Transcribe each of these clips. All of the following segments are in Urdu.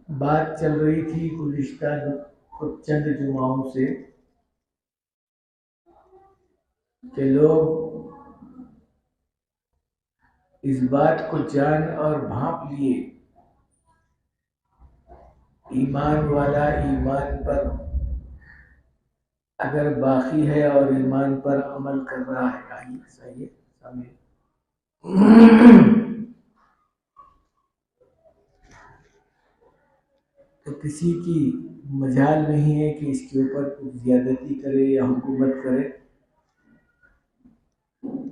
بات چل رہی تھی گزشتہ چند جمعوں سے کہ لوگ اس بات کو جان اور بھانپ لیے ایمان والا ایمان پر اگر باقی ہے اور ایمان پر عمل کر رہا ہے صحیح تو کسی کی مجال نہیں ہے کہ اس کے اوپر کچھ زیادتی کرے یا حکومت کرے،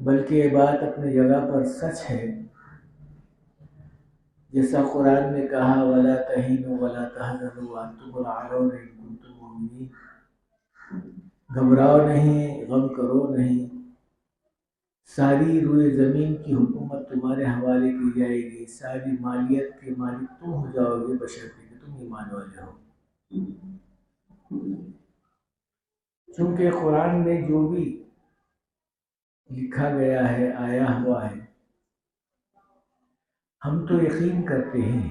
بلکہ یہ بات اپنی جگہ پر سچ ہے۔ جیسا قرآن نے کہا وَلَا تَهِنُوا وَلَا تَحْزَنُوا وَأَنْتُمُ الْأَعْلَوْنَ إِن كُنتُم مُؤْمِنِينَ، گھبراؤ نہیں، غم کرو نہیں، ساری روئے زمین کی حکومت تمہارے حوالے کی جائے گی، ساری مالیت کے مالک تم ہو جاؤ گے بشرطے کہ تم ایمان والے ہو۔ چونکہ قرآن میں جو بھی لکھا گیا ہے، آیا ہوا ہے، ہم تو یقین کرتے ہیں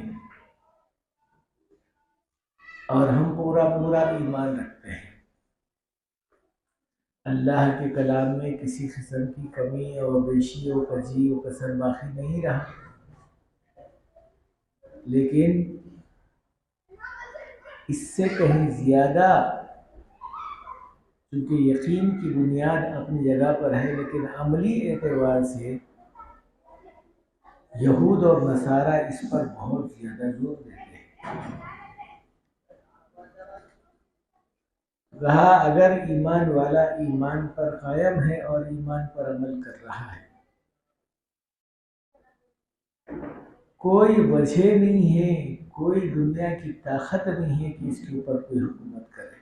اور ہم پورا ایمان رکھتے ہیں۔ اللہ کے کلام میں کسی قسم کی کمی اور بیشی اور کجی اور کسر باقی نہیں رہا، لیکن اس سے کہیں زیادہ، چونکہ یقین کی بنیاد اپنی جگہ پر ہے، لیکن عملی اعتبار سے یہود اور نصارہ اس پر بہت زیادہ زور دیتے ہیں۔ کہا اگر ایمان والا ایمان پر قائم ہے اور ایمان پر عمل کر رہا ہے، کوئی وجہ نہیں ہے، کوئی دنیا کی طاقت نہیں ہے کہ اس کے اوپر کوئی حکومت کرے،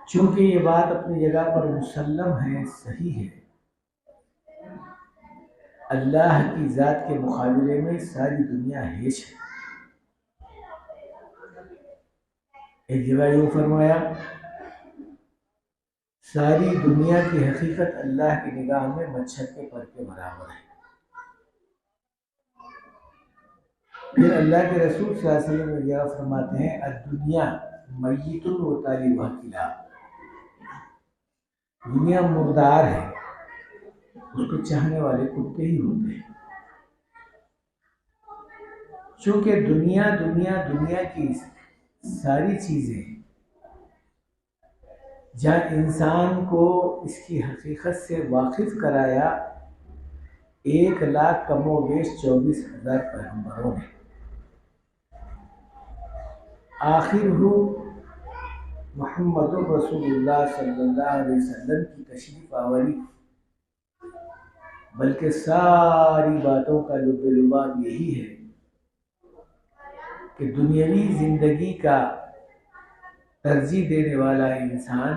چونکہ یہ بات اپنی جگہ پر مسلم ہے، صحیح ہے۔ اللہ کی ذات کے مقابلے میں ساری دنیا ہیچ ہے۔ ایک جگہ یوں فرمایا ساری دنیا کی حقیقت اللہ کی نگاہ میں مچھر کے پر کے برابر ہے۔ پھر اللہ کے رسول صلی اللہ علیہ وسلم یہ فرماتے ہیں الدنیا میت و طالبہ کلاب، دنیا مردار ہے، اس کو چاہنے والے کتے ہی ہوتے ہیں۔ چونکہ دنیا کی ساری چیزیں جہاں انسان کو اس کی حقیقت سے واقف کرایا 1,00,000 کم و بیش 24,000 پیغمبروں نے، آخر ہو محمد رسول اللہ صلی اللہ علیہ وسلم کی تشریف آوری، بلکہ ساری باتوں کا لب لباب یہی ہے کہ دنیاوی زندگی کا ترجیح دینے والا انسان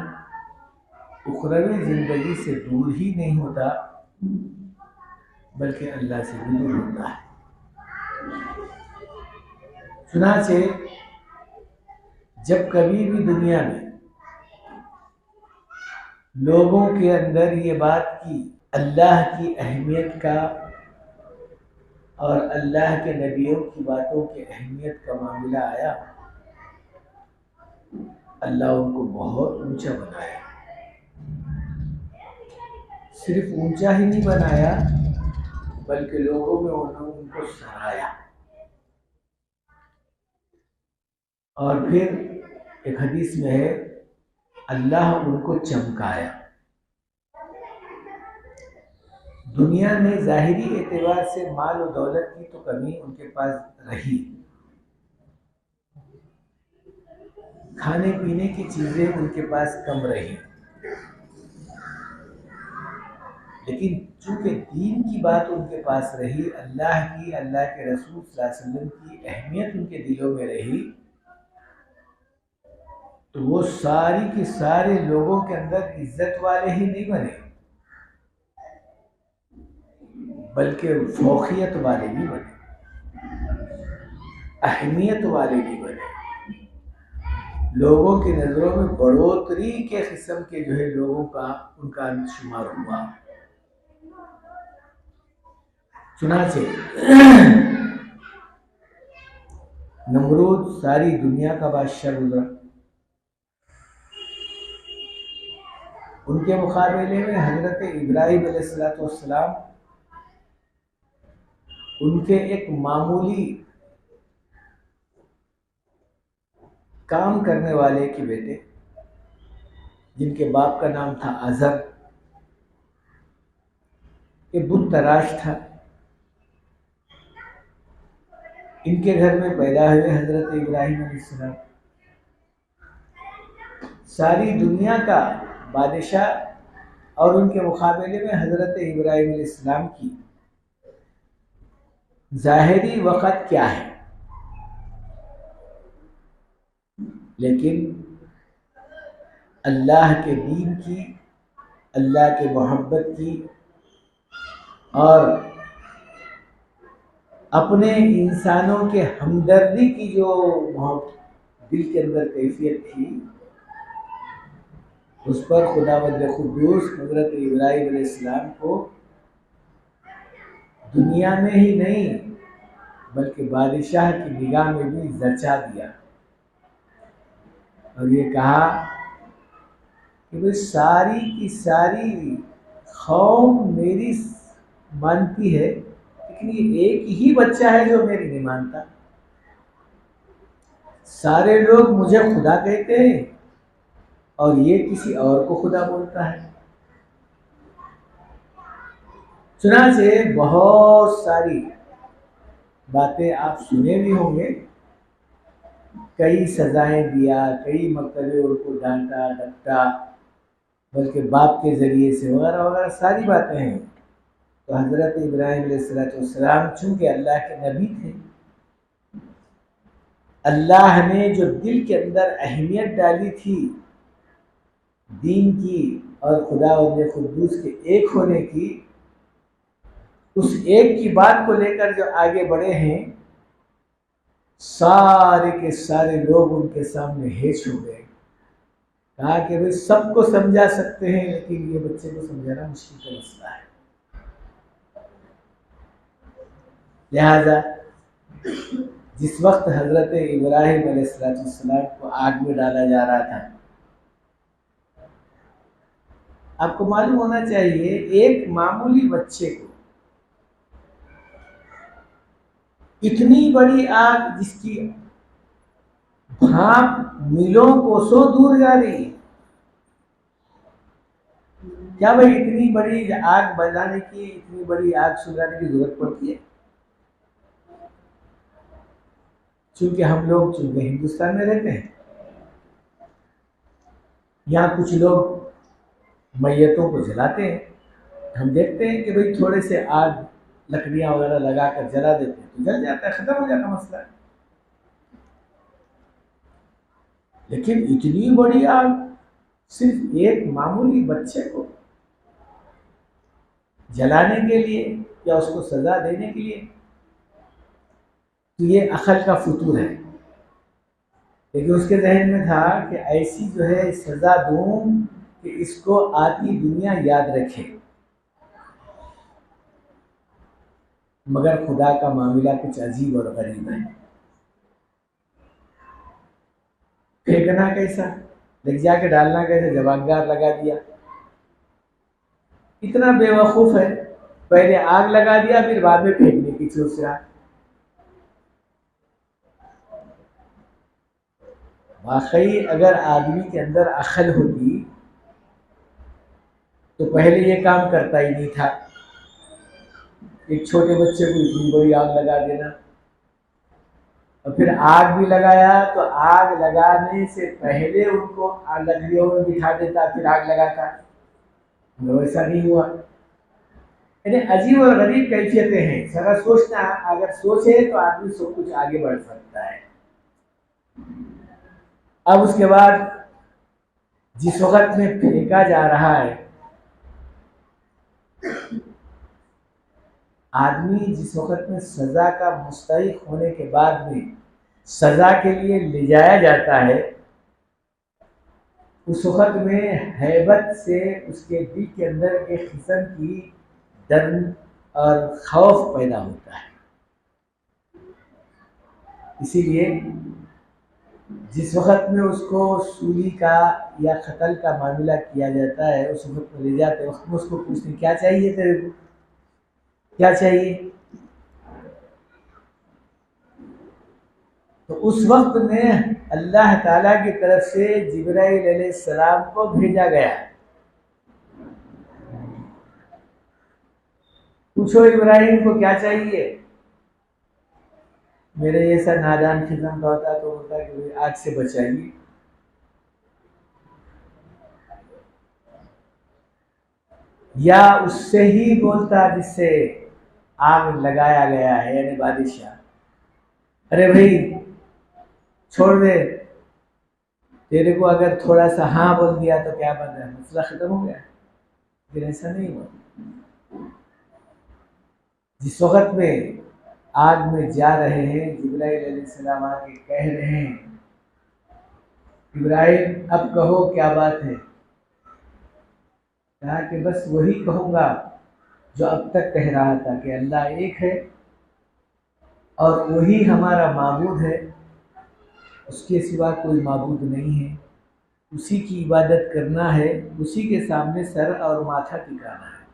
اخروی زندگی سے دور ہی نہیں ہوتا، بلکہ اللہ سے بھی دور ہوتا ہے۔ چنانچہ جب کبھی بھی دنیا میں لوگوں کے اندر یہ بات کی اللہ کی اہمیت کا اور اللہ کے نبیوں کی باتوں کی اہمیت کا معاملہ آیا، اللہ ان کو بہت اونچا بنایا۔ صرف اونچا ہی نہیں بنایا بلکہ لوگوں میں انہوں نے ان کو سرایا، اور پھر ایک حدیث میں ہے اللہ ان کو چمکایا۔ دنیا میں ظاہری اعتبار سے مال و دولت کی تو کمی ان کے پاس رہی، کھانے پینے کی چیزیں ان کے پاس کم رہی، لیکن چونکہ دین کی بات ان کے پاس رہی، اللہ کی، اللہ کے رسول صلی اللہ علیہ وسلم کی اہمیت ان کے دلوں میں رہی، تو وہ ساری کے سارے لوگوں کے اندر عزت والے ہی نہیں بنے، بلکہ فوقیت والے بھی بنے، اہمیت والے بھی بنے، لوگوں کی نظروں میں بڑھوتری کے قسم کے جو ہے لوگوں کا ان کا شمار ہوا۔ چنانچہ نمرود ساری دنیا کا بادشاہ گزرا، ان کے مقابلے میں حضرت ابراہیم علیہ السلام ان کے ایک معمولی کام کرنے والے کے بیٹے، جن کے باپ کا نام تھا آزر، کہ بت تراش تھا، ان کے گھر میں پیدا ہوئے حضرت ابراہیم علیہ السلام، ساری دنیا کا بادشاہ، اور ان کے مقابلے میں حضرت ابراہیم علیہ السلام کی ظاہری وقت کیا ہے، لیکن اللہ کے دین کی، اللہ کے محبت کی، اور اپنے انسانوں کے ہمدردی کی جو دل کے اندر کیفیت تھی، اس پر خداوند قدوس حضرت ابراہیم علیہ السلام کو دنیا میں ہی نہیں بلکہ بادشاہ کی نگاہ میں بھی زچا دیا، اور یہ کہا کہ وہ ساری کی ساری قوم میری مانتی ہے، لیکن یہ ایک ہی بچہ ہے جو میری نہیں مانتا، سارے لوگ مجھے خدا کہتے ہیں اور یہ کسی اور کو خدا بولتا ہے۔ چنانچہ بہت ساری باتیں آپ سنے بھی ہوں گے، کئی سزائیں دیا، کئی مرتبے ان کو ڈانٹا ڈپٹا، بلکہ باپ کے ذریعے سے وغیرہ وغیرہ ساری باتیں ہیں۔ تو حضرت ابراہیم علیہ السلام چونکہ اللہ کے نبی تھے، اللہ نے جو دل کے اندر اہمیت ڈالی تھی دین کی اور خداوند قدوس کے ایک ہونے کی، اس ایک کی بات کو لے کر جو آگے بڑھے ہیں، سارے کے سارے لوگ ان کے سامنے ہیچ ہو گئے، کہا کہ بھئی سب کو سمجھا سکتے ہیں لیکن یہ بچے کو سمجھانا مشکل کا مسئلہ ہے۔ لہذا جس وقت حضرت ابراہیم علیہ السلام کو آگ میں ڈالا جا رہا تھا، آپ کو معلوم ہونا چاہیے ایک معمولی بچے کو اتنی بڑی آگ جس کی بھاپ میلوں کوسوں دور جا رہی ہے، کیا بھائی اتنی بڑی آگ بجھانے کی، اتنی بڑی آگ سلگانے کی ضرورت پڑتی ہے؟ چونکہ ہم لوگ ہندوستان میں رہتے ہیں، یہاں کچھ لوگ میتوں کو جلاتے ہیں، ہم دیکھتے ہیں کہ بھئی تھوڑے سے آگ لکڑیاں وغیرہ لگا کر جلا دیتے ہیں تو جل جاتا ہے، ختم ہو جاتا مسئلہ۔ لیکن اتنی بڑی آگ صرف ایک معمولی بچے کو جلانے کے لیے یا اس کو سزا دینے کے لیے، تو یہ عقل کا فطور ہے۔ لیکن اس کے ذہن میں تھا کہ ایسی جو ہے سزا دوں کہ اس کو آتی دنیا یاد رکھے، مگر خدا کا معاملہ کچھ عجیب اور غریب ہے۔ پھینکنا کیسا، لگ جا کے ڈالنا کیسے، جوابدار لگا دیا، اتنا بے وقوف ہے، پہلے آگ لگا دیا پھر بعد میں پھینکنے کی سوچ رہا۔ واقعی اگر آدمی کے اندر عقل ہوتی تو پہلے یہ کام کرتا ہی نہیں تھا، ایک چھوٹے بچے کو اتنی بڑی آگ لگا دینا، اور پھر آگ بھی لگایا تو آگ لگانے سے پہلے ان کو لکڑیوں میں بٹھا دیتا پھر آگ لگاتا، مگر ایسا نہیں ہوا۔ یعنی عجیب اور غریب کیفیتیں ہیں، ذرا سوچنا، اگر سوچے تو آدمی سب کچھ آگے بڑھ سکتا ہے۔ اب اس کے بعد جس وقت میں پھینکا جا رہا ہے، آدمی جس وقت میں سزا کا مستحق ہونے کے بعد میں سزا کے لیے لے جایا جاتا ہے، اس وقت میں ہیبت سے اس کے دل کے اندر ایک قسم کی ڈر اور خوف پیدا ہوتا ہے۔ اسی لیے جس وقت میں اس کو سولی کا یا قتل کا معاملہ کیا جاتا ہے، اس وقت میں لے جاتے وقت میں اس کو پوچھتے کیا چاہیے تیرے کو، کیا چاہیے؟ تو اس وقت میں اللہ تعالیٰ کی طرف سے جبرائیل علیہ السلام کو بھیجا گیا، پوچھو ابراہیم کو کیا چاہیے؟ میرے جیسا نادان قسم کا ہوتا تو ہوتا کہ آگ سے بچائیے، یا اس سے ہی بولتا جس سے آگ لگایا گیا ہے، یعنی بادشاہ، ارے بھائی چھوڑ دے، تیرے کو اگر تھوڑا سا ہاں بول دیا تو کیا بن رہا ہے، مسئلہ ختم ہو گیا۔ لیکن ایسا نہیں ہوا۔ جس وقت میں آگ میں جا رہے ہیں، جبرائیل علیہ السلام آ کے کہہ رہے ہیں ابراہیم اب کہو کیا بات ہے؟ کہا کہ بس وہی کہوں گا جو اب تک کہہ رہا تھا کہ اللہ ایک ہے اور وہی ہمارا معبود ہے، اس کے سوا کوئی معبود نہیں ہے، اسی کی عبادت کرنا ہے، اسی کے سامنے سر اور ماتھا ٹکانا ہے،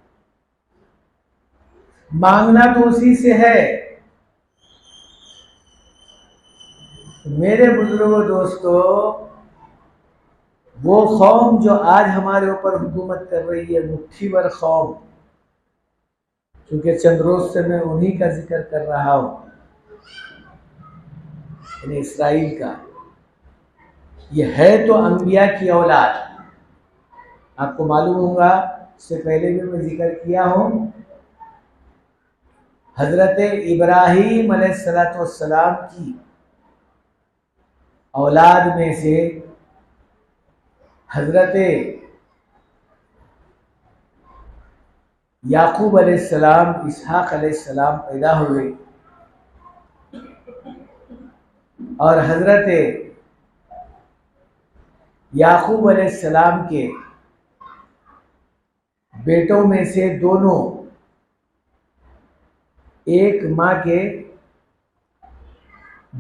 مانگنا تو اسی سے ہے۔ میرے بزرگوں دوستو، وہ قوم جو آج ہمارے اوپر حکومت کر رہی ہے، مٹھی بھر قوم، کیونکہ چند روز سے میں انہی کا ذکر کر رہا ہوں، یعنی اسرائیل کا، یہ ہے تو انبیاء کی اولاد۔ آپ کو معلوم ہوگا، اس سے پہلے بھی میں ذکر کیا ہوں، حضرت ابراہیم علیہ السلام کی اولاد میں سے حضرت یعقوب علیہ السلام، اسحاق علیہ السلام پیدا ہوئے، اور حضرت یعقوب علیہ السلام کے بیٹوں میں سے دونوں، ایک ماں کے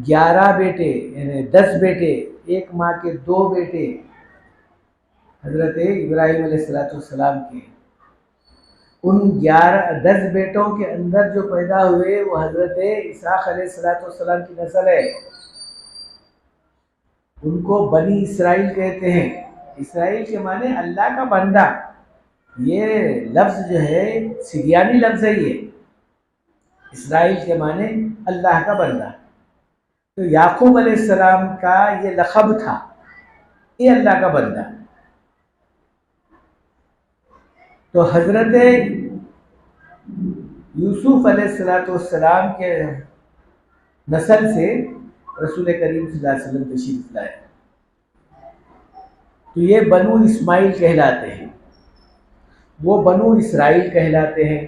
11 بیٹے، یعنی 10 بیٹے، ایک ماں کے 2 بیٹے حضرت ابراہیم علیہ السلام کے، ان 10 بیٹوں کے اندر جو پیدا ہوئے وہ حضرت اسحاق علیہ السلام کی نسل ہے۔ ان کو بنی اسرائیل کہتے ہیں۔ اسرائیل کے معنی اللہ کا بندہ، یہ لفظ جو ہے سریانی لفظ ہے، یہ اسرائیل کے معنی اللہ کا بندہ۔ تو یعقوب علیہ السلام کا یہ لقب تھا، یہ اللہ کا بندہ۔ تو حضرت یوسف علیہ السلام کے نسل سے رسول کریم صلی اللہ علیہ وسلم تشریف لائے، تو یہ بنو اسماعیل کہلاتے ہیں، وہ بنو اسرائیل کہلاتے ہیں۔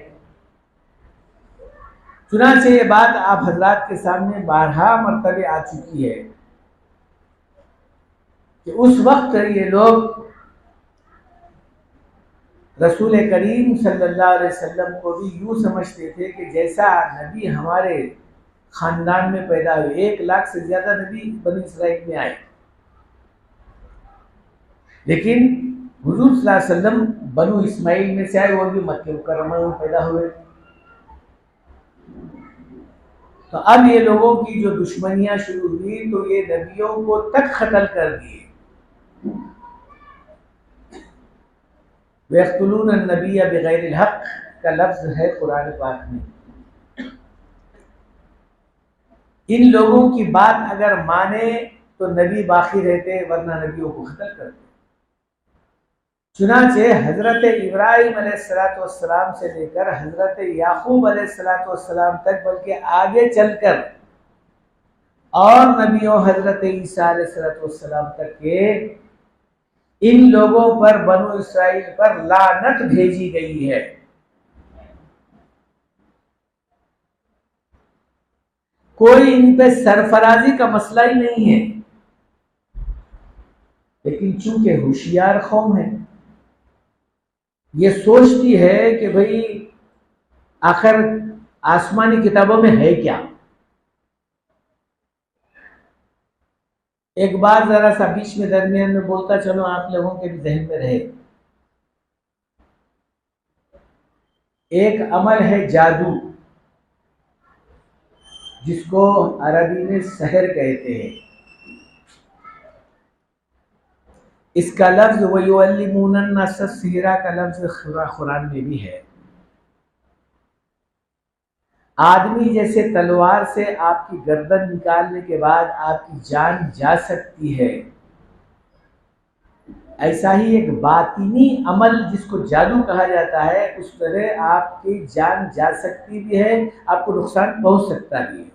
چنانچہ یہ بات آپ حضرات کے سامنے 12 مرتبہ آ چکی ہے کہ اس وقت یہ لوگ رسول کریم صلی اللہ علیہ وسلم کو بھی یوں سمجھتے تھے کہ جیسا نبی ہمارے خاندان میں پیدا ہوئے، 1 لاکھ سے زیادہ نبی بنی اسرائیل میں آئے، لیکن حضور صلی اللہ علیہ وسلم بنو اسماعیل میں سے آئے، وہ بھی مکہ مکرمہ میں پیدا ہوئے۔ تو اب یہ لوگوں کی جو دشمنیاں شروع ہوئی تو یہ نبیوں کو تک قتل کر دیے۔ وَيَقْتُلُونَ النَّبِيَّ بِغَيْرِ الْحَقِّ کا لفظ ہے قرآن پاک میں۔ ان لوگوں کی بات اگر مانے تو نبی باقی رہتے، ورنہ نبیوں کو قتل کرتے۔ چنانچہ حضرت ابراہیم علیہ السلام سے لے کر حضرت یعقوب علیہ السلام تک، بلکہ آگے چل کر اور نبیوں حضرت عیسیٰ علیہ السلام تک کے ان لوگوں پر، بنو اسرائیل پر لعنت بھیجی گئی ہے۔ کوئی ان پہ سرفرازی کا مسئلہ ہی نہیں ہے، لیکن چونکہ ہوشیار قوم ہے، یہ سوچتی ہے کہ بھئی آخر آسمانی کتابوں میں ہے کیا، ایک بار ذرا سا بیچ میں درمیان میں بولتا چلو آپ لوگوں کے بھی ذہن میں رہے، ایک عمل ہے جادو، جس کو عربی میں سحر کہتے ہیں۔ اس کا لفظ وَيُعَلِّمُونَ النَّاسَ السِّحْرَ کا لفظ قرآن میں بھی ہے۔ آدمی جیسے تلوار سے آپ کی گردن نکالنے کے بعد آپ کی جان جا سکتی ہے، ایسا ہی ایک باطنی عمل جس کو جادو کہا جاتا ہے، اس طرح آپ کی جان جا سکتی بھی ہے، آپ کو نقصان پہنچ سکتا بھی ہے۔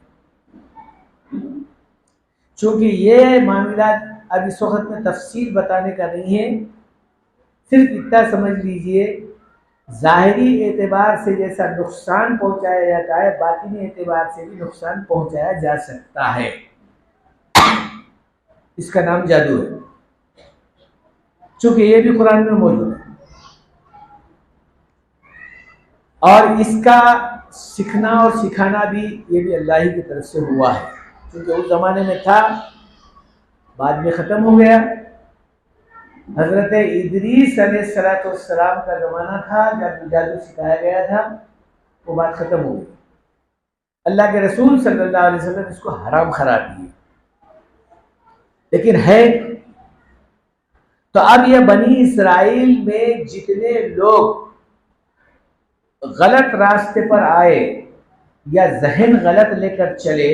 چونکہ یہ معاملات اب اس وقت میں تفصیل بتانے کا نہیں ہے، صرف اتنا سمجھ لیجئے ظاہری اعتبار سے جیسا نقصان پہنچایا جاتا ہے، باطنی اعتبار سے بھی نقصان پہنچایا جا سکتا ہے۔ اس کا نام جادو ہے، چونکہ یہ بھی قرآن میں موجود ہے، اور اس کا سیکھنا اور سکھانا بھی یہ بھی اللہ ہی کی طرف سے ہوا ہے، کیونکہ اس زمانے میں تھا، بعد میں ختم ہو گیا۔ حضرت ادریس علیہ السلام کا زمانہ تھا جب جادو سکھایا گیا تھا، وہ بات ختم ہو گئی۔ اللہ کے رسول صلی اللہ علیہ وسلم اس کو حرام قرار دیے، لیکن ہے۔ تو اب یہ بنی اسرائیل میں جتنے لوگ غلط راستے پر آئے یا ذہن غلط لے کر چلے،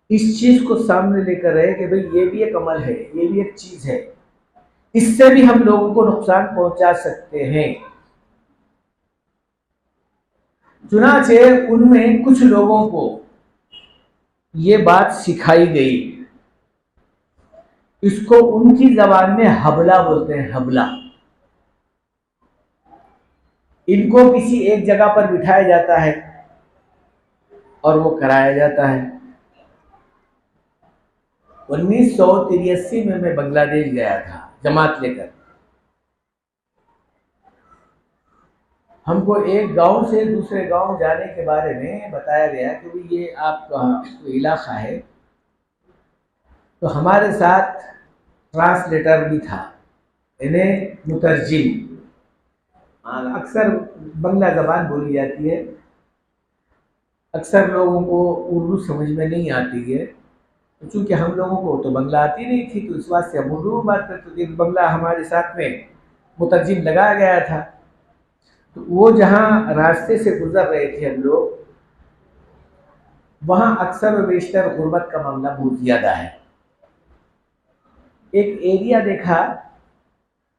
اس چیز کو سامنے لے کر رہے کہ بھئی یہ بھی ایک عمل ہے، یہ بھی ایک چیز ہے، اس سے بھی ہم لوگوں کو نقصان پہنچا سکتے ہیں۔ چنانچہ ان میں کچھ لوگوں کو یہ بات سکھائی گئی، اس کو ان کی زبان میں حبلہ بولتے ہیں، حبلہ۔ ان کو کسی ایک جگہ پر بٹھایا جاتا ہے اور وہ کرایا جاتا ہے۔ 1983 میں بنگلہ دیش گیا تھا جماعت لے کر۔ ہم کو ایک گاؤں سے دوسرے گاؤں جانے کے بارے میں بتایا گیا کہ یہ آپ کا علاقہ ہے، تو ہمارے ساتھ ٹرانسلیٹر بھی تھا، یعنی مترجم۔ اکثر بنگلہ زبان بولی جاتی ہے، اکثر لوگوں کو اردو سمجھ میں نہیں آتی ہے، چونکہ ہم لوگوں کو تو بنگلہ آتی نہیں تھی، تو اس واسطے ہم اردو میں بات کرتے تھے۔ بنگلہ ہمارے ساتھ میں مترجم لگایا گیا تھا، تو وہ جہاں راستے سے گزر رہے تھے ہم لوگ، وہاں اکثر و بیشتر غربت کا معاملہ بہت زیادہ ہے۔ ایک ایریا دیکھا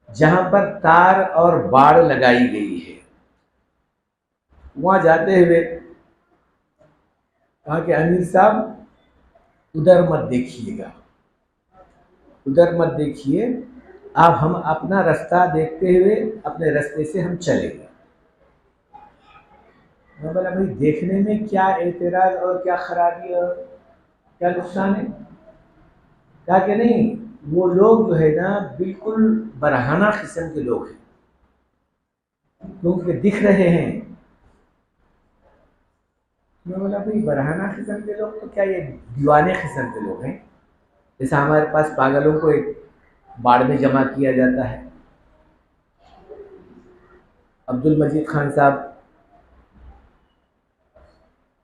جہاں پر تار اور باڑ لگائی گئی ہے، وہاں جاتے ہوئے کہا کہ امیر صاحب ادھر مت دیکھیے گا، ادھر مت دیکھیے، آپ ہم اپنا رستہ دیکھتے ہوئے اپنے رستے سے ہم چلیں گے۔ میں بولا بھائی دیکھنے میں کیا اعتراض اور کیا خرابی اور کیا نقصان ہے؟ کہا کہ نہیں، وہ لوگ جو ہے نا بالکل برہنہ قسم کے لوگ ہیں، کیونکہ دکھ رہے ہیں۔ میں بولا بھائی برہنہ قسم کے لوگ تو کیا یہ دیوانے قسم کے لوگ ہیں؟ جیسا ہمارے پاس پاگلوں کو ایک باڑ میں جمع کیا جاتا ہے۔ عبد المجید خان صاحب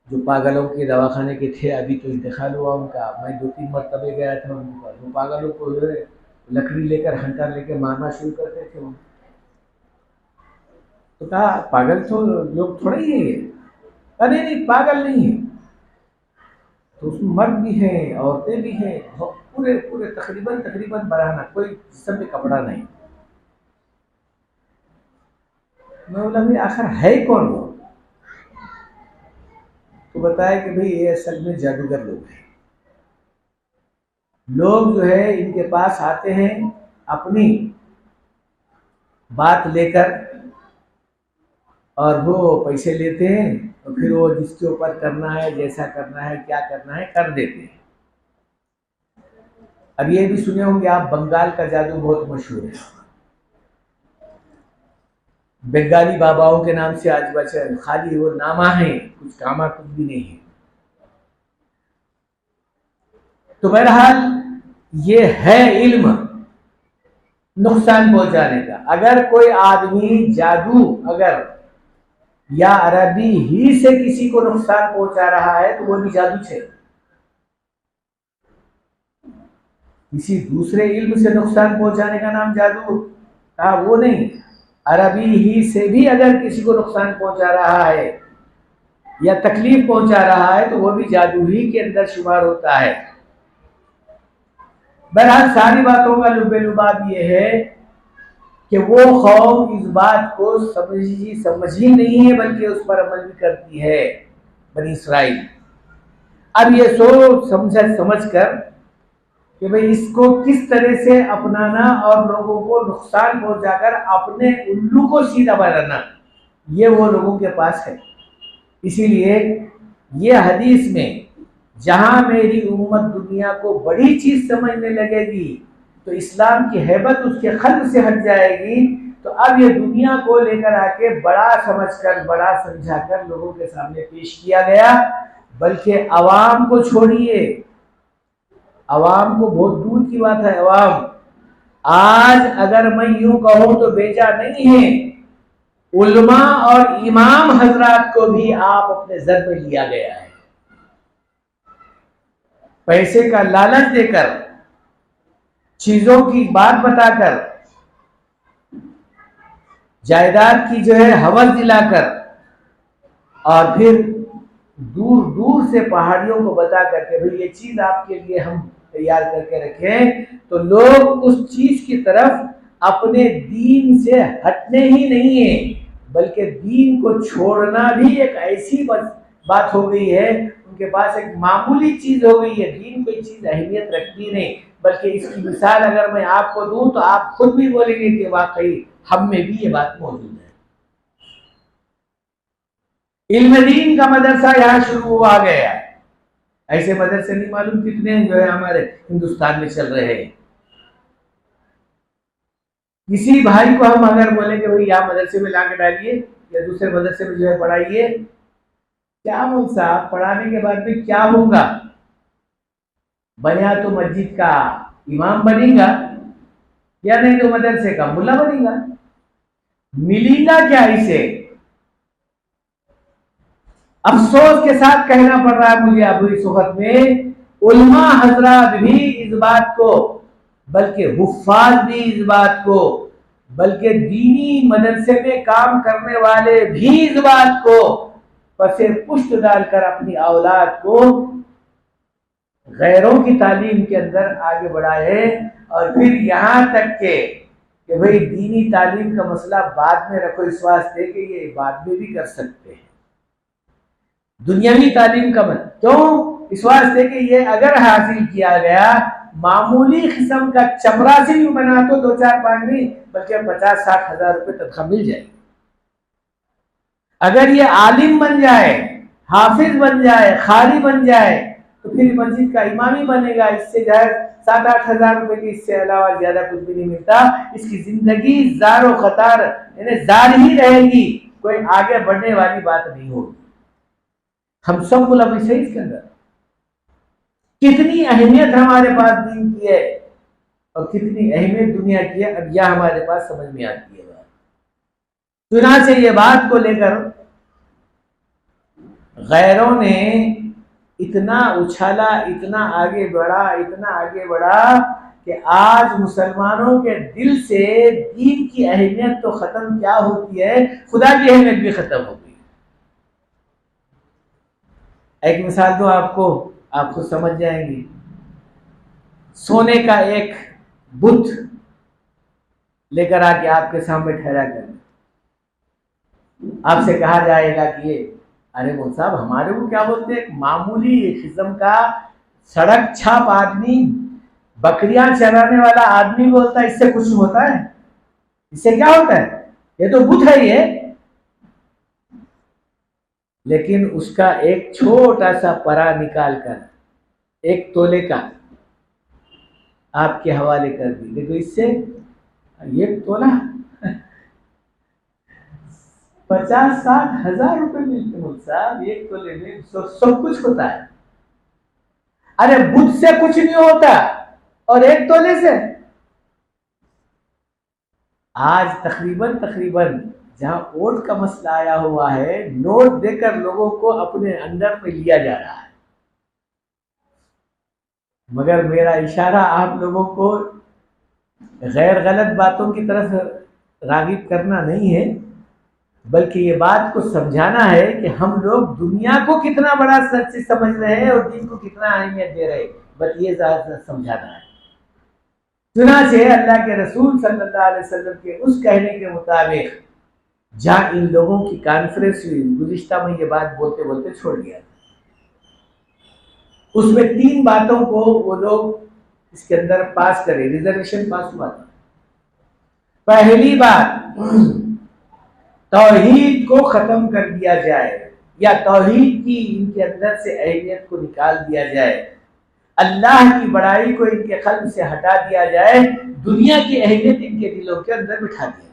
جو پاگلوں کے دواخانے کے تھے، ابھی تو انتقال ہوا ان کا، میں 2-3 مرتبہ گیا تھا ان کا، وہ پاگلوں کو جو ہے لکڑی لے کر ہنٹر لے کے مارنا شروع کرتے تھے۔ تو کہا پاگل تو لوگ تھوڑے ہی ہیں یہ، ارے نہیں پاگل نہیں ہے، تو اس میں مرد بھی ہیں عورتیں بھی ہیں، پورے تقریباً برہنہ، کوئی جسم پہ کپڑا نہیں۔ میں بولا بھائی آخر ہے کون وہ؟ تو بتایا کہ بھئی یہ اصل میں جادوگر لوگ ہیں۔ لوگ جو ہے ان کے پاس آتے ہیں اپنی بات لے کر، اور وہ پیسے لیتے ہیں، اور پھر وہ جس کے اوپر کرنا ہے، جیسا کرنا ہے، کیا کرنا ہے کر دیتے ہیں۔ اب یہ بھی سنے ہوں گے آپ، بنگال کا جادو بہت مشہور ہے، بنگالی باباؤں کے نام سے آج بچے خالی وہ نامہ ہیں، کچھ کامہ کچھ بھی نہیں ہے۔ تو بہرحال یہ ہے علم نقصان پہنچانے کا. اگر کوئی آدمی جادو اگر یا عربی ہی سے کسی کو نقصان پہنچا رہا ہے تو وہ بھی جادو ہے. کسی دوسرے علم سے نقصان پہنچانے کا نام جادو وہ نہیں. عربی ہی سے بھی اگر کسی کو نقصان پہنچا رہا ہے یا تکلیف پہنچا رہا ہے تو وہ بھی جادو ہی کے اندر شمار ہوتا ہے. بہرحال ساری باتوں کا لب لباب یہ ہے کہ وہ قوم اس بات کو سمجھی نہیں ہے بلکہ اس پر عمل بھی کرتی ہے. بنی اسرائیل اب یہ سوچ سمجھ کر کہ بھئی اس کو کس طرح سے اپنانا اور لوگوں کو نقصان پہنچا کر اپنے الو کو سیدھا بنانا، یہ وہ لوگوں کے پاس ہے. اسی لیے یہ حدیث میں جہاں میری امت دنیا کو بڑی چیز سمجھنے لگے گی تو اسلام کی ہیبت اس کے قلب سے ہٹ جائے گی. تو اب یہ دنیا کو لے کر آ کے بڑا سمجھ کر بڑا سمجھا کر لوگوں کے سامنے پیش کیا گیا. بلکہ عوام کو چھوڑیے، عوام کو بہت دور کی بات ہے. عوام آج اگر میں یوں کہوں تو بیجا نہیں ہے، علماء اور امام حضرات کو بھی آپ اپنے زر میں لیا گیا ہے. پیسے کا لالچ دے کر، چیزوں کی بات بتا کر، جائیداد کی جو ہے ہوس دلا کر، اور پھر دور دور سے پہاڑیوں کو بتا کر کے بھئی یہ چیز آپ کے لیے ہم تیار کر کے رکھیں، تو لوگ اس چیز کی طرف اپنے دین سے ہٹنے ہی نہیں ہیں بلکہ دین کو چھوڑنا بھی ایک ایسی بات ہو گئی ہے. ان کے پاس ایک معمولی چیز ہو گئی ہے. دین کوئی چیز اہمیت رکھتی نہیں. بلکہ اس کی مثال اگر میں آپ کو دوں تو آپ خود بھی بولیں گے کہ واقعی ہم میں بھی یہ بات موجود ہے. علم دین کا مدرسہ یہاں شروع ہوا گیا. ایسے مدرسے نہیں معلوم کتنے جو ہے ہمارے ہندوستان میں چل رہے ہیں. کسی بھائی کو ہم اگر بولیں کہ بھئی یہاں مدرسے میں لا کے ڈالیے یا دوسرے مدرسے میں جو ہے پڑھائیے، کیا مول صاحب پڑھانے کے بعد بھی کیا ہوگا؟ بنیا تو مسجد کا امام بنے گا یا نہیں تو مدرسے کا ملا بنے گا. ملے گا کیا اسے؟ افسوس کے ساتھ کہنا پڑ رہا ہے مجھے اب اس وقت میں علماء حضرات بھی اس بات کو، بلکہ حفاظ بھی اس بات کو، بلکہ دینی مدرسے میں کام کرنے والے بھی اس بات کو پسے پشت ڈال کر اپنی اولاد کو غیروں کی تعلیم کے اندر آگے بڑھائے. اور پھر یہاں تک کہ بھئی دینی تعلیم کا مسئلہ بعد میں رکھو، اس واسطے کہ یہ بعد میں بھی کر سکتے ہیں. دنیاوی تعلیم کا مطلب کیوں؟ اس واسطے کہ یہ اگر حاصل کیا گیا معمولی قسم کا چپراسی بھی بنا تو 2-4-5 نہیں بلکہ 50-60 ہزار روپے تنخواہ مل جائے. اگر یہ عالم بن جائے، حافظ بن جائے، قاری بن جائے تو پھر مسجد کا امام ہی بنے گا. اس سے جائے 7-8 ہزار روپے کی، اس سے علاوہ زیادہ کچھ بھی نہیں ملتا. اس کی زندگی زار و خطار یعنی زار ہی رہے گی، کوئی آگے بڑھنے والی بات نہیں ہوگی. ہم سب کو لفظ صحیح اس کے اندر کتنی اہمیت ہمارے پاس دین کی ہے اور کتنی اہمیت دنیا کی ہے، اب یہ ہمارے پاس سمجھ میں آتی ہے. چنانچہ یہ بات کو لے کر غیروں نے اتنا اچھالا، اتنا آگے بڑھا کہ آج مسلمانوں کے دل سے دین کی اہمیت تو ختم کیا ہوتی ہے، خدا کی اہمیت بھی ختم ہو گئی. ایک مثال تو آپ کو خود سمجھ جائیں گی. سونے کا ایک بت لے کر آ کے آپ کے سامنے ٹھہرا کر آپ سے کہا جائے گا کہ یہ ارے وہ صاحب ہمارے کو کیا بولتے ہیں، ایک معمولی قسم کا سڑک چھاپ آدمی، بکریاں چرانے والا آدمی بولتا ہے، اس سے کچھ ہوتا ہے؟ اس سے کیا ہوتا ہے؟ یہ تو بت ہے یہ. لیکن اس کا ایک چھوٹا سا پرا نکال کر 1 تولے کا آپ کے حوالے کر دی. دیکھو اس سے 1 تولہ 50-60 ہزار روپے ملتے ہیں صاحب. 1 تولے میں سب کچھ ہوتا ہے. ارے بت سے کچھ نہیں ہوتا. اور 1 تولے سے آج تقریباً جہاں ووٹ کا مسئلہ آیا ہوا ہے، نوٹ دے کر لوگوں کو اپنے اندر میں لیا جا رہا ہے۔ مگر میرا اشارہ آپ لوگوں کو غیر غلط باتوں کی طرف راغب کرنا نہیں ہے، بلکہ یہ بات کو سمجھانا ہے کہ ہم لوگ دنیا کو کتنا بڑا سچ سمجھ رہے ہیں اور دین کو کتنا اہمیت دے رہے ہیں، بس یہ سمجھانا ہے۔ چنانچہ اللہ کے رسول صلی اللہ علیہ وسلم کے اس کہنے کے مطابق جہاں ان لوگوں کی کانفرنس ہوئی، گزشتہ میں یہ بات بولتے بولتے چھوڑ دیا، اس میں 3 باتوں کو وہ لوگ اس کے اندر پاس کرے، ریزرویشن پاس ہوا تھا۔ پہلی بات، توحید کو ختم کر دیا جائے، یا توحید کی ان کے اندر سے اہمیت کو نکال دیا جائے، اللہ کی بڑائی کو ان کے قلب سے ہٹا دیا جائے، دنیا کی اہمیت ان کے دلوں کے اندر بٹھا دیا جائے۔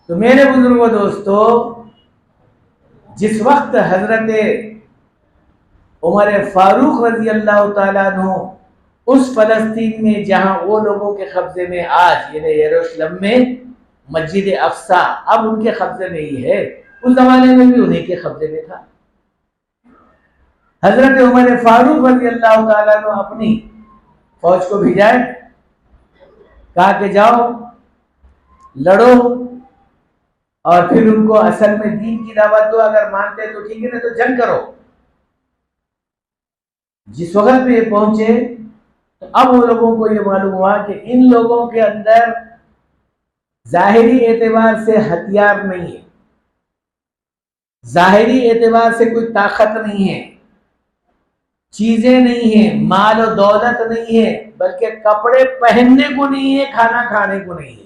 تو میرے بزرگوں دوستو، جس وقت حضرت عمر فاروق رضی اللہ تعالیٰ عنہ اس فلسطین میں جہاں وہ لوگوں کے قبضے میں آج یعنی یروشلم میں مسجد اقصی اب ان کے قبضے میں ہی ہے، اس زمانے میں بھی انہیں کے قبضے میں تھا، حضرت عمر فاروق رضی اللہ تعالیٰ عنہ اپنی فوج کو بھیجائے، کہا کہ جاؤ لڑو اور پھر ان کو اصل میں دین کی دعوت دو، اگر مانتے تو ٹھیک ہے، نہیں تو جنگ کرو۔ جس وقت پہ یہ پہنچے تو اب وہ لوگوں کو یہ معلوم ہوا کہ ان لوگوں کے اندر ظاہری اعتبار سے ہتھیار نہیں ہے، ظاہری اعتبار سے کوئی طاقت نہیں ہے، چیزیں نہیں ہیں، مال و دولت نہیں ہے، بلکہ کپڑے پہننے کو نہیں ہے، کھانا کھانے کو نہیں ہے۔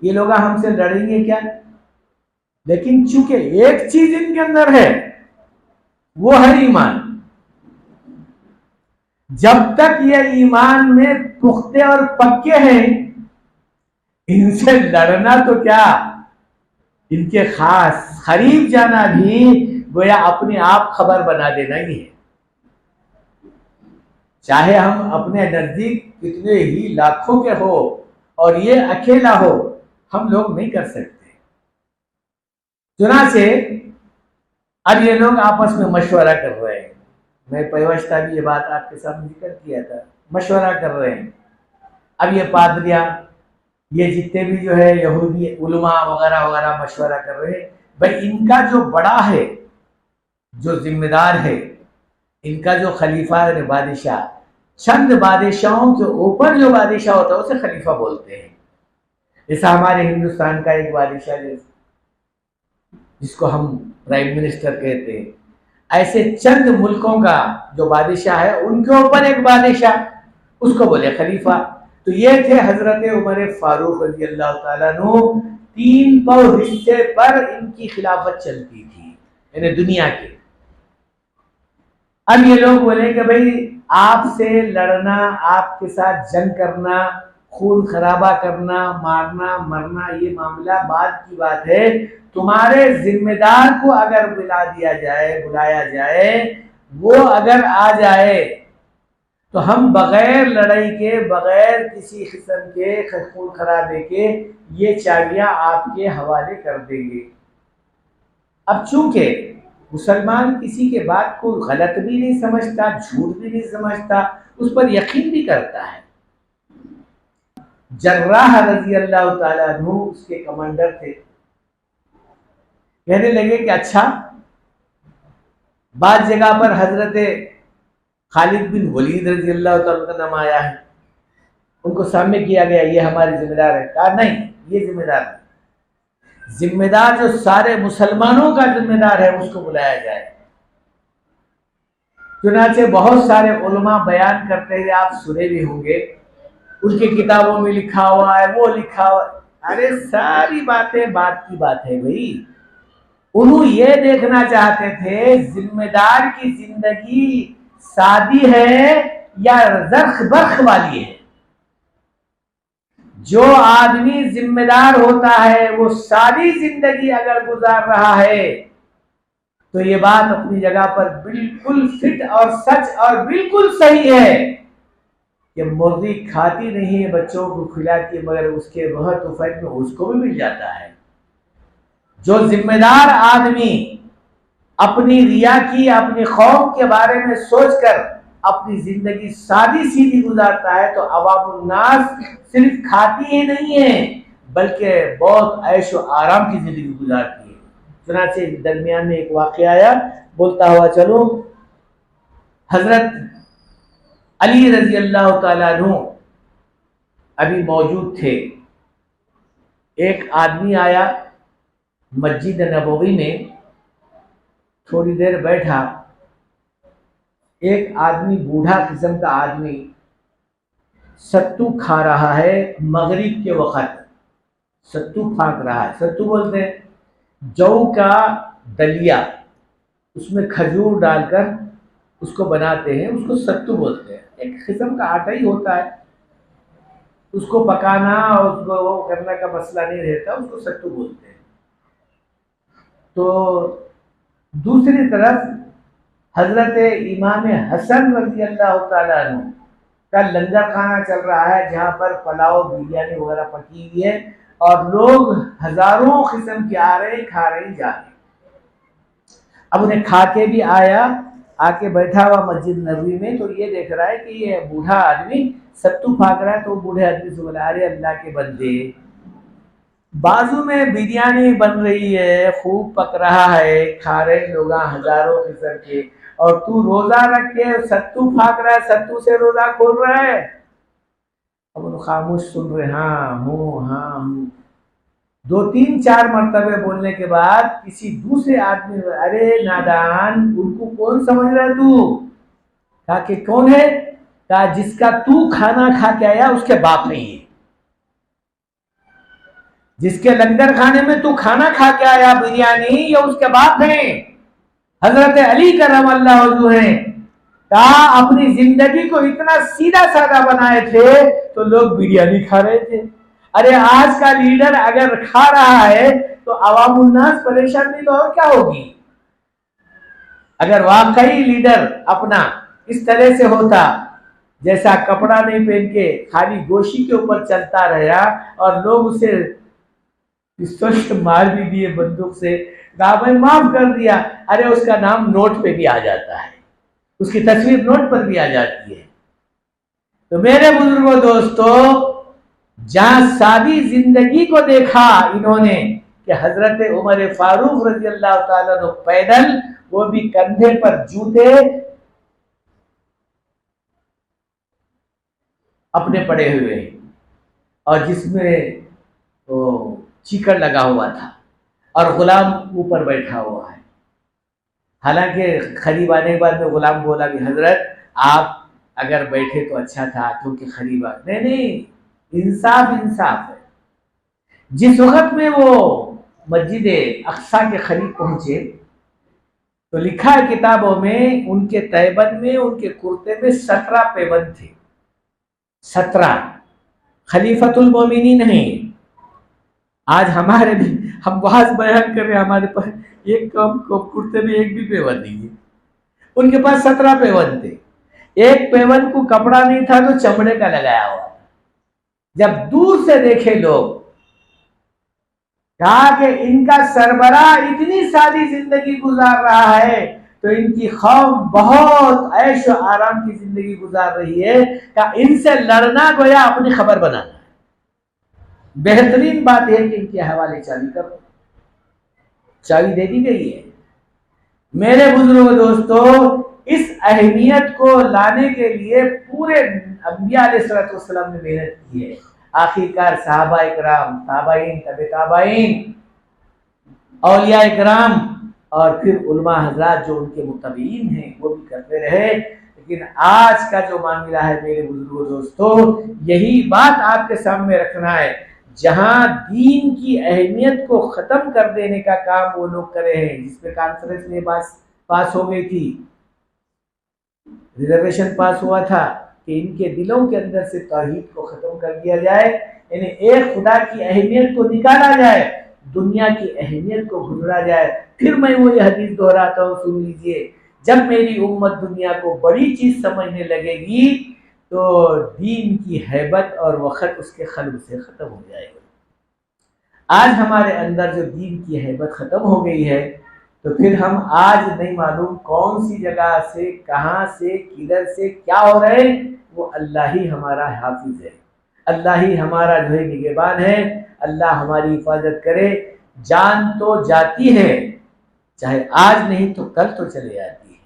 یہ لوگ ہم سے لڑیں گے کیا؟ لیکن چونکہ ایک چیز ان کے اندر ہے، وہ ہے ایمان۔ جب تک یہ ایمان میں پختے اور پکے ہیں، ان سے لڑنا تو کیا، ان کے خاص قریب جانا بھی گویا اپنے آپ خبر بنا دینا ہی ہے۔ چاہے ہم اپنے نزدیک کتنے ہی لاکھوں کے ہو اور یہ اکیلا ہو، ہم لوگ نہیں کر سکتے۔ چنانچہ اب یہ لوگ آپس میں مشورہ کر رہے ہیں، میں پیوستہ بھی یہ بات آپ کے سامنے ذکر کیا تھا، مشورہ کر رہے ہیں۔ اب یہ پادریاں، یہ جتنے بھی جو ہے یہودی علماء وغیرہ وغیرہ مشورہ کر رہے ہیں، بھائی ان کا جو بڑا ہے، جو ذمہ دار ہے، ان کا جو خلیفہ ہے بادشاہ، چند بادشاہوں کے اوپر جو بادشاہ ہوتا ہے اسے خلیفہ بولتے ہیں۔ جیسا ہمارے ہندوستان کا ایک بادشاہ جس کو ہم پرائم منسٹر کہتے ہیں، ایسے چند ملکوں کا جو بادشاہ ہے ان کے اوپر ایک بادشاہ، اس کو بولے خلیفہ۔ تو یہ تھے حضرت عمر فاروق رضی اللہ تعالیٰ عنہ، 3 پاؤ حصے پر ان کی خلافت چلتی تھی، یعنی دنیا کے۔ اب یہ لوگ بولے کہ بھائی آپ سے لڑنا، آپ کے ساتھ جنگ کرنا، خون خرابہ کرنا، مارنا مرنا، یہ معاملہ بعد کی بات ہے۔ تمہارے ذمہ دار کو اگر بلایا جائے، وہ اگر آ جائے تو ہم بغیر لڑائی کے، بغیر کسی قسم کے خون خرابے کے یہ چابیاں آپ کے حوالے کر دیں گے۔ اب چونکہ مسلمان کسی کے بات کو غلط بھی نہیں سمجھتا، جھوٹ بھی نہیں سمجھتا، اس پر یقین بھی کرتا ہے۔ جراح رضی اللہ تعالیٰ عنہ اس کے کمانڈر تھے، کہنے لگے کہ اچھا، بعض جگہ پر حضرت خالد بن ولید رضی اللہ تعالیٰ کا نام آیا ہے، ان کو سامنے کیا گیا، یہ ہمارے ذمہ دار ہے۔ کہا نہیں، یہ ذمہ دار نہیں، ذمہ دار جو سارے مسلمانوں کا ذمہ دار ہے اس کو بلایا جائے۔ چنانچہ بہت سارے علماء بیان کرتے ہیں، آپ سنے بھی ہوں گے، ان کی کتابوں میں لکھا ہوا ہے، وہ لکھا ہوا ہے۔ ارے ساری باتیں بات کی بات ہے بھائی، انہوں یہ دیکھنا چاہتے تھے ذمہ دار کی زندگی سادی ہے یا زرخ برخ والی ہے۔ جو آدمی ذمہ دار ہوتا ہے وہ سادی زندگی اگر گزار رہا ہے تو یہ بات اپنی جگہ پر بالکل فٹ اور سچ اور بالکل صحیح ہے کہ مرغی کھاتی نہیں ہے، بچوں کو کھلاتی ہے، مگر اس کے وقت و فیض میں اس کو بھی مل جاتا ہے۔ جو ذمہ دار آدمی اپنی ریا کی، اپنی قوم کے بارے میں سوچ کر اپنی زندگی سادی سیدھی گزارتا ہے، تو عوام الناس صرف کھاتی ہی نہیں ہے بلکہ بہت عیش و آرام کی زندگی گزارتی ہے۔ چنانچہ درمیان میں ایک واقعہ آیا، بولتا ہوا چلو، حضرت علی رضی اللہ تعالیٰ عنہ ابھی موجود تھے۔ ایک آدمی آیا مسجد نبوی میں، تھوڑی دیر بیٹھا، ایک آدمی بوڑھا قسم کا آدمی ستو کھا رہا ہے، مغرب کے وقت ستو پھانک رہا ہے۔ ستو بولتے ہیں جو کا دلیا، اس میں کھجور ڈال کر اس کو بناتے ہیں، اس کو ستو بولتے ہیں۔ ایک قسم کا آٹا ہی ہوتا ہے، اس کو پکانا اور اس کو وہ کرنے کا مسئلہ نہیں رہتا، اس کو ستو بولتے ہیں۔ تو دوسری طرف حضرت امام حسن رضی اللہ تعالیٰ عنہ کا لنگر کھانا چل رہا ہے، جہاں پر پلاؤ بریانی وغیرہ پکی ہوئی ہے اور لوگ ہزاروں قسم کے آ رہے کھا رہے جا رہے۔ اب انہیں کھا کے بھی آیا، آ کے بیٹھا ہوا مسجد نبوی میں، تو یہ دیکھ رہا ہے کہ یہ بوڑھا آدمی ستو پھانک رہا ہے، تو بوڑھے آدمی سے بولا، ارے اللہ کے بندے، بازو میں بریانی بن رہی ہے، خوب پک رہا ہے، کھا رہے لوگ ہزاروں قسم کے، اور تو روزہ رکھ کے ستو پھانک رہا ہے، ستو سے روزہ کھول رہا ہے۔ اب ان خاموش سن رہے، ہاں ہوں۔ دو تین چار مرتبہ بولنے کے بعد کسی دوسرے آدمی، ارے نادان، ان کو کون سمجھ رہا ہے تو؟ کہا کہ کون ہے؟ کہا جس کا تو کھانا کھا کے آیا اس کے باپ نہیں ہے، جس کے لنگر کھانے میں تو کھانا کھا کے آیا بریانی، یہ اس کے باپ ہیں، حضرت علی کرم اللہ وجہہ ہیں۔ کہا اپنی زندگی کو اتنا سیدھا سادہ بنائے تھے تو لوگ بریانی کھا رہے تھے۔ ارے آج کا لیڈر اگر کھا رہا ہے تو عوام الناس پریشان نہیں تو اور کیا ہوگی؟ اگر واقعی لیڈر اپنا اس طرح سے ہوتا، جیسا کپڑا نہیں پہن کے خالی گوشی کے اوپر چلتا رہا اور لوگ اسے سوشت مار بھی دیے بندوق سے، کہا میں معاف کر دیا، ارے اس کا نام نوٹ پہ بھی آ جاتا ہے، اس کی تصویر نوٹ پر بھی آ جاتی ہے۔ تو میرے بزرگوں دوستو، جہاں سادی زندگی کو دیکھا انہوں نے کہ حضرت عمر فاروق رضی اللہ تعالیٰ عنہ پیدل، وہ بھی کندھے پر جوتے اپنے پڑے ہوئے، اور جس میں چیکڑ لگا ہوا تھا، اور غلام اوپر بیٹھا ہوا ہے۔ حالانکہ قریب آنے کے بعد میں غلام بولا کہ حضرت آپ اگر بیٹھے تو اچھا تھا، کیونکہ قریب نہیں، انصاف ہے۔ جس وقت میں وہ مسجد اقصی کے قریب پہنچے تو لکھا ہے کتابوں میں، ان کے تہبند میں، ان کے کرتے میں 17 پیبند تھے، 17۔ خلیفۃ المومنین نہیں۔ آج ہمارے بھی ہم واز بیان کر رہے ہیں، ہمارے پاس ایک کم کرتے میں ایک بھی پیون نہیں ہے، ان کے پاس 17 پیون تھے۔ ایک پیون کو کپڑا نہیں تھا تو چمڑے کا لگایا ہوا۔ جب دور سے دیکھے لوگ، کہا کہ ان کا سربراہ اتنی سادی زندگی گزار رہا ہے تو ان کی قوم بہت عیش و آرام کی زندگی گزار رہی ہے، کہ ان سے لڑنا گویا اپنی خبر بنانا۔ بہترین بات ہے کہ ان کے حوالے چابی دے دی گئی ہے۔ میرے بزرگ دوستو، اس اہمیت کو لانے کے لیے پورے انبیاء علیہ السلام نے محنت کی ہے۔ آخرکار صحابہ اکرام، تابعین، تبع تابعین، اولیاء اکرام، اور پھر علماء حضرات جو ان کے متبعین ہیں وہ بھی کرتے رہے۔ لیکن آج کا جو معاملہ ہے میرے بزرگوں دوستو، یہی بات آپ کے سامنے رکھنا ہے۔ جہاں دین کی اہمیت کو ختم کر دینے کا کام وہ لوگ کرے ہیں، جس پہ کانفرنس میں پاس ہو گئی تھی، ریزرویشن پاس ہوا تھا کہ ان کے دلوں کے اندر سے توحید کو ختم کر دیا جائے، یعنی ایک خدا کی اہمیت کو نکالا جائے۔ دنیا کی اہمیت کو گزرا جائے. پھر میں وہی حدیث دہراتا ہوں، سن لیجئے. جب میری امت دنیا کو بڑی چیز سمجھنے لگے گی تو دین کی ہیبت اور وقت اس کے قلب سے ختم ہو جائے گا. آج ہمارے اندر جو دین کی ہیبت ختم ہو گئی ہے تو پھر ہم آج نہیں معلوم کون سی جگہ سے، کہاں سے، کدھر سے کیا ہو رہے. وہ اللہ ہی ہمارا حافظ ہے، اللہ ہی ہمارا جو ہے نگہبان ہے. اللہ ہماری حفاظت کرے. جان تو جاتی ہے، چاہے آج نہیں تو کل تو چلے جاتی ہے.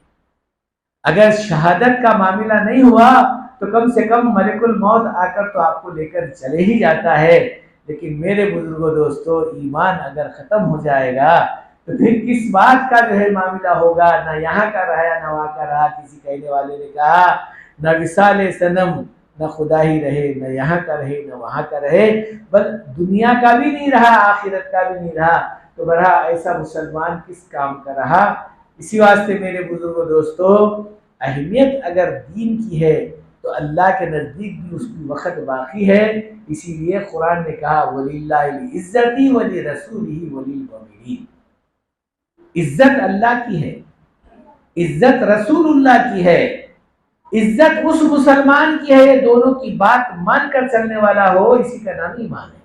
اگر شہادت کا معاملہ نہیں ہوا تو کم سے کم ملک الموت آ کر تو آپ کو لے کر چلے ہی جاتا ہے. لیکن میرے بزرگوں دوستو، ایمان اگر ختم ہو جائے گا تو پھر کس بات کا جو ہے معاملہ ہوگا. نہ یہاں کا رہا نہ وہاں کا رہا. کسی کہنے والے نے کہا نہ وصال صنم، نہ خدا ہی رہے، نہ یہاں کا رہے نہ وہاں کا رہے، بل دنیا کا بھی نہیں رہا، آخرت کا بھی نہیں رہا. تو بڑا ایسا مسلمان کس کام کا رہا. اسی واسطے میرے بزرگوں دوستو، اہمیت اگر دین کی ہے تو اللہ کے نزدیک بھی اس کی وقت باقی ہے. اسی لیے قرآن نے کہا وَلِلَّهِ الْعِزَّةِ وَلِرَسُولِهِ وَلِلْمُؤْمِنِينَ. عزت اللہ کی ہے، عزت رسول اللہ کی ہے، عزت اس مسلمان کی ہے دونوں کی بات مان کر چلنے والا ہو. اسی کا نام ایمان ہے،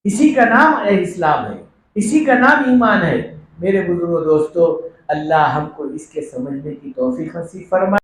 اسی کا نام اسلام ہے، اسی کا نام ایمان ہے. میرے بزرگوں دوستو، اللہ ہم کو اس کے سمجھنے کی توفیق نصیب فرمائے.